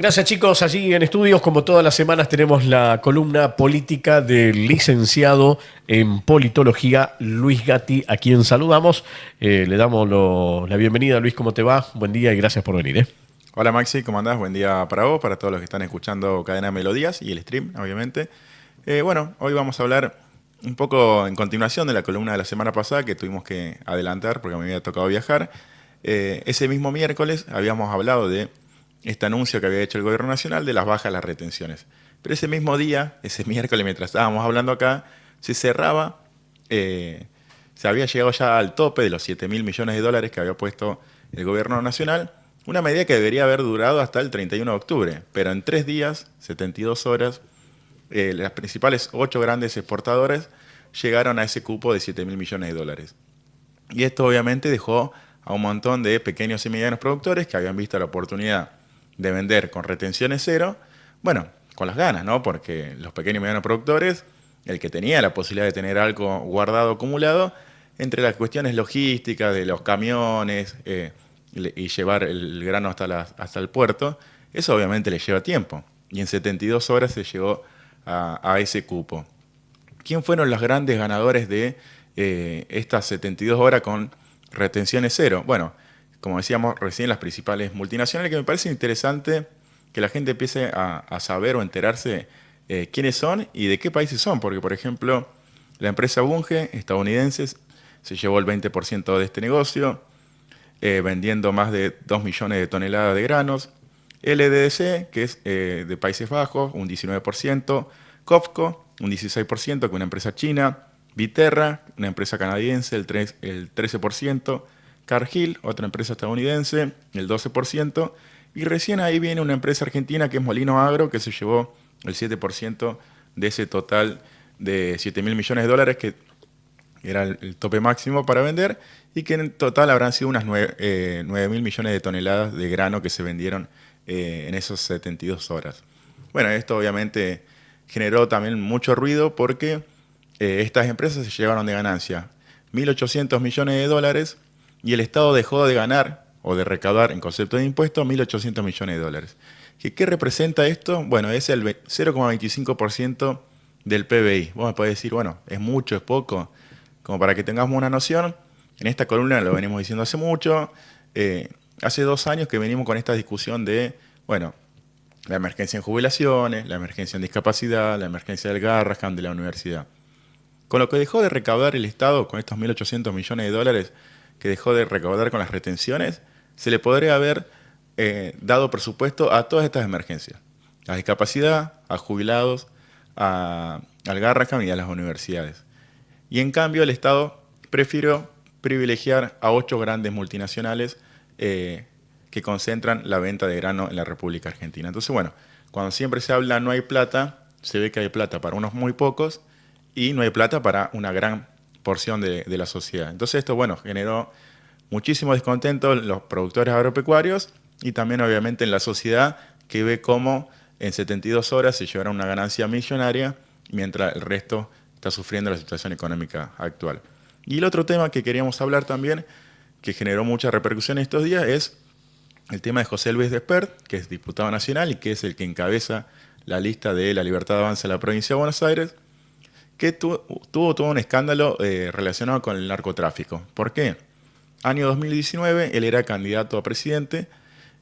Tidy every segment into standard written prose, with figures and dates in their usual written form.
Gracias chicos, allí en estudios como todas las semanas tenemos la columna política del licenciado en politología Luis Gatti, a quien saludamos. Le damos la bienvenida. Luis, ¿cómo te va? Buen día y gracias por venir. Hola Maxi, ¿cómo andás? Buen día para vos, para todos los que están escuchando Cadena Melodías y el stream, obviamente. Bueno, hoy vamos a hablar un poco en continuación de la columna de la semana pasada que tuvimos que adelantar porque me había tocado viajar. Ese mismo miércoles habíamos hablado de este anuncio que había hecho el gobierno nacional de las bajas a las retenciones. Pero ese mismo día, ese miércoles, mientras estábamos hablando acá, se cerraba, se había llegado ya al tope de los 7.000 millones de dólares que había puesto el gobierno nacional. Una medida que debería haber durado hasta el 31 de octubre, pero en 3 días, 72 horas, las principales 8 grandes exportadores llegaron a ese cupo de 7.000 millones de dólares. Y esto obviamente dejó a un montón de pequeños y medianos productores que habían visto la oportunidad de vender con retenciones cero, bueno, con las ganas, ¿no? Porque los pequeños y medianos productores, el que tenía la posibilidad de tener algo guardado, acumulado, entre las cuestiones logísticas de los camiones, y llevar el grano hasta el puerto, eso obviamente le lleva tiempo. Y en 72 horas se llegó a ese cupo. ¿Quién fueron los grandes ganadores de estas 72 horas con retenciones cero? Bueno, como decíamos recién, las principales multinacionales, que me parece interesante que la gente empiece a saber o enterarse quiénes son y de qué países son. Porque, por ejemplo, la empresa Bunge, estadounidense, se llevó el 20% de este negocio, vendiendo más de 2 millones de toneladas de granos. LDDC, que es de Países Bajos, un 19%. COFCO, un 16%, que es una empresa china. Viterra, una empresa canadiense, el 13%. Cargill, otra empresa estadounidense, el 12%. Y recién ahí viene una empresa argentina que es Molino Agro, que se llevó el 7% de ese total de 7.000 millones de dólares, que era el tope máximo para vender, y que en total habrán sido unas 9.000 millones de toneladas de grano que se vendieron en esas 72 horas. Bueno, esto obviamente generó también mucho ruido porque estas empresas se llevaron de ganancia 1.800 millones de dólares y el Estado dejó de ganar o de recaudar en concepto de impuestos 1.800 millones de dólares. ¿Qué representa esto? Bueno, es el 0,25% del PBI. Vos me podés decir, bueno, ¿es mucho, es poco? Como para que tengamos una noción, en esta columna lo venimos diciendo hace mucho. Hace 2 años que venimos con esta discusión de, bueno, la emergencia en jubilaciones, la emergencia en discapacidad, la emergencia del Garrahan, de la universidad. Con lo que dejó de recaudar el Estado, con estos 1.800 millones de dólares que dejó de recaudar con las retenciones, se le podría haber dado presupuesto a todas estas emergencias. A discapacidad, a jubilados, al Garrahan y a las universidades. Y en cambio el Estado prefirió privilegiar a 8 grandes multinacionales que concentran la venta de grano en la República Argentina. Entonces, bueno, cuando siempre se habla no hay plata, se ve que hay plata para unos muy pocos y no hay plata para una gran porción de la sociedad. Entonces esto, bueno, generó muchísimo descontento en los productores agropecuarios y también obviamente en la sociedad, que ve cómo en 72 horas se llevará una ganancia millonaria mientras el resto está sufriendo la situación económica actual. Y el otro tema que queríamos hablar también, que generó mucha repercusión estos días, es el tema de José Luis Despert, que es diputado nacional y que es el que encabeza la lista de La Libertad Avanza en la provincia de Buenos Aires, que tuvo todo un escándalo relacionado con el narcotráfico. ¿Por qué? Año 2019, él era candidato a presidente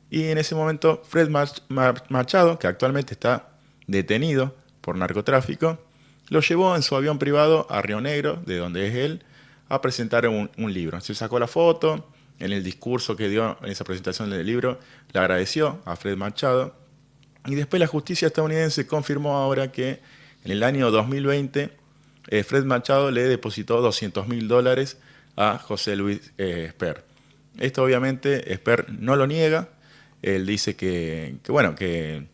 y en ese momento Fred Machado, que actualmente está detenido por narcotráfico, lo llevó en su avión privado a Río Negro, de donde es él, a presentar un libro. Se sacó la foto, en el discurso que dio en esa presentación del libro, le agradeció a Fred Machado. Y después la justicia estadounidense confirmó ahora que en el año 2020 Fred Machado le depositó $200.000 a José Luis Esper. Esto obviamente Esper no lo niega. Él dice bueno, que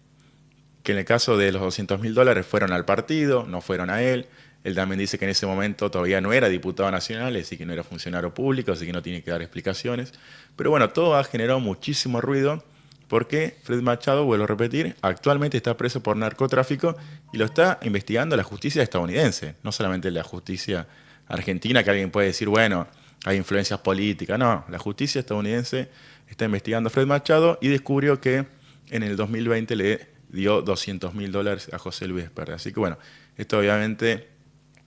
en el caso de los $200.000 fueron al partido, no fueron a él. Él también dice que en ese momento todavía no era diputado nacional, así que no era funcionario público, así que no tiene que dar explicaciones. Pero bueno, todo ha generado muchísimo ruido porque Fred Machado, vuelvo a repetir, actualmente está preso por narcotráfico y lo está investigando la justicia estadounidense, no solamente la justicia argentina, que alguien puede decir, bueno, hay influencias políticas. No, la justicia estadounidense está investigando a Fred Machado y descubrió que en el 2020 le dio $200.000 a José Luis Espert. Así que bueno, esto obviamente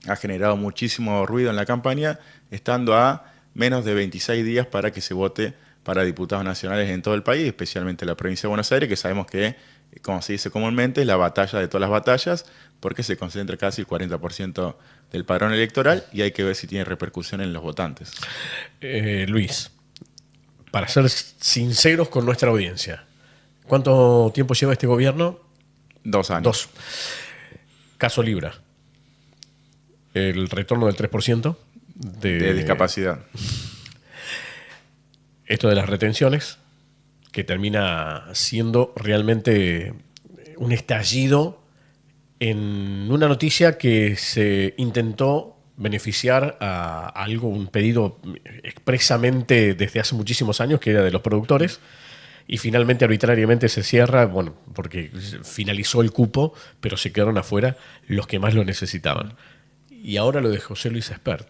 ha generado muchísimo ruido en la campaña, estando a menos de 26 días para que se vote para diputados nacionales en todo el país, especialmente en la provincia de Buenos Aires, que sabemos que, como se dice comúnmente, es la batalla de todas las batallas, porque se concentra casi el 40% del padrón electoral y hay que ver si tiene repercusión en los votantes. Luis, para ser sinceros con nuestra audiencia, ¿cuánto tiempo lleva este gobierno? 2 años. 2. Caso Libra. El retorno del 3% De discapacidad. Esto de las retenciones, que termina siendo realmente un estallido en una noticia que se intentó beneficiar a algo, un pedido expresamente desde hace muchísimos años, que era de los productores, y finalmente arbitrariamente se cierra, bueno, porque finalizó el cupo, pero se quedaron afuera los que más lo necesitaban. Y ahora lo de José Luis Espert.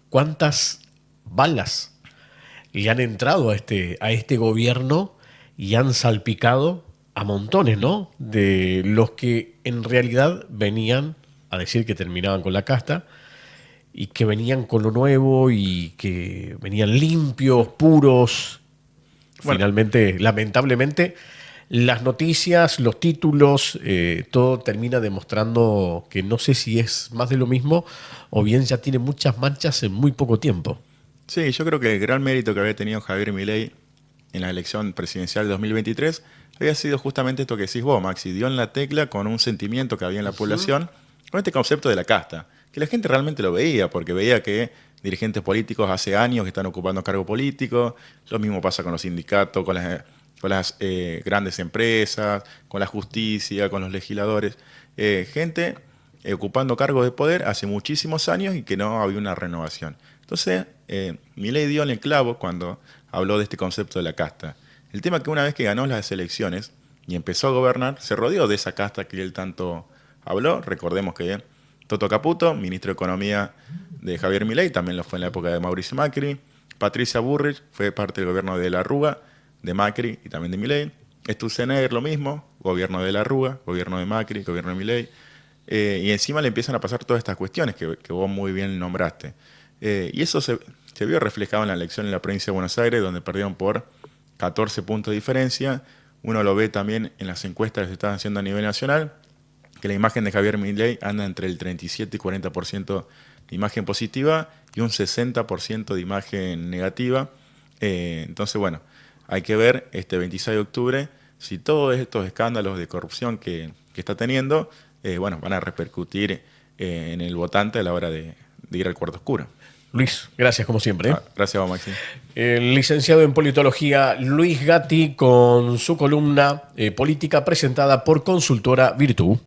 ¿Cuántas balas le han entrado a este gobierno y han salpicado a montones, ¿no? De los que en realidad venían a decir que terminaban con la casta y que venían con lo nuevo y que venían limpios, puros. Bueno, finalmente, lamentablemente, las noticias, los títulos, todo termina demostrando que no sé si es más de lo mismo o bien ya tiene muchas manchas en muy poco tiempo. Sí, yo creo que el gran mérito que había tenido Javier Milei en la elección presidencial de 2023 había sido justamente esto que decís vos, Maxi. Dio en la tecla con un sentimiento que había en la población, con este concepto de la casta, que la gente realmente lo veía, porque veía que dirigentes políticos hace años que están ocupando cargo político, lo mismo pasa con los sindicatos, con las grandes empresas, con la justicia, con los legisladores, gente ocupando cargos de poder hace muchísimos años y que no había una renovación. Entonces, Milei dio en el clavo cuando habló de este concepto de la casta. El tema es que una vez que ganó las elecciones y empezó a gobernar, se rodeó de esa casta que él tanto habló. Recordemos que Toto Caputo, ministro de Economía de Javier Milei, también lo fue en la época de Mauricio Macri. Patricia Bullrich fue parte del gobierno de la Rúa, de Macri y también de Milei. Sturzenegger lo mismo, gobierno de la Rúa, gobierno de Macri, gobierno de Milei. Y encima le empiezan a pasar todas estas cuestiones que vos muy bien nombraste. Y eso se vio reflejado en la elección en la provincia de Buenos Aires, donde perdieron por 14 puntos de diferencia. Uno lo ve también en las encuestas que se están haciendo a nivel nacional, que la imagen de Javier Milei anda entre el 37 y 40% de imagen positiva y un 60% de imagen negativa. Entonces, bueno, hay que ver este 26 de octubre si todos estos escándalos de corrupción que está teniendo, bueno, van a repercutir en el votante a la hora de ir al cuarto oscuro. Luis, gracias como siempre. Gracias a vos, Maxi. El licenciado en politología Luis Gatti con su columna política presentada por Consultora Virtu.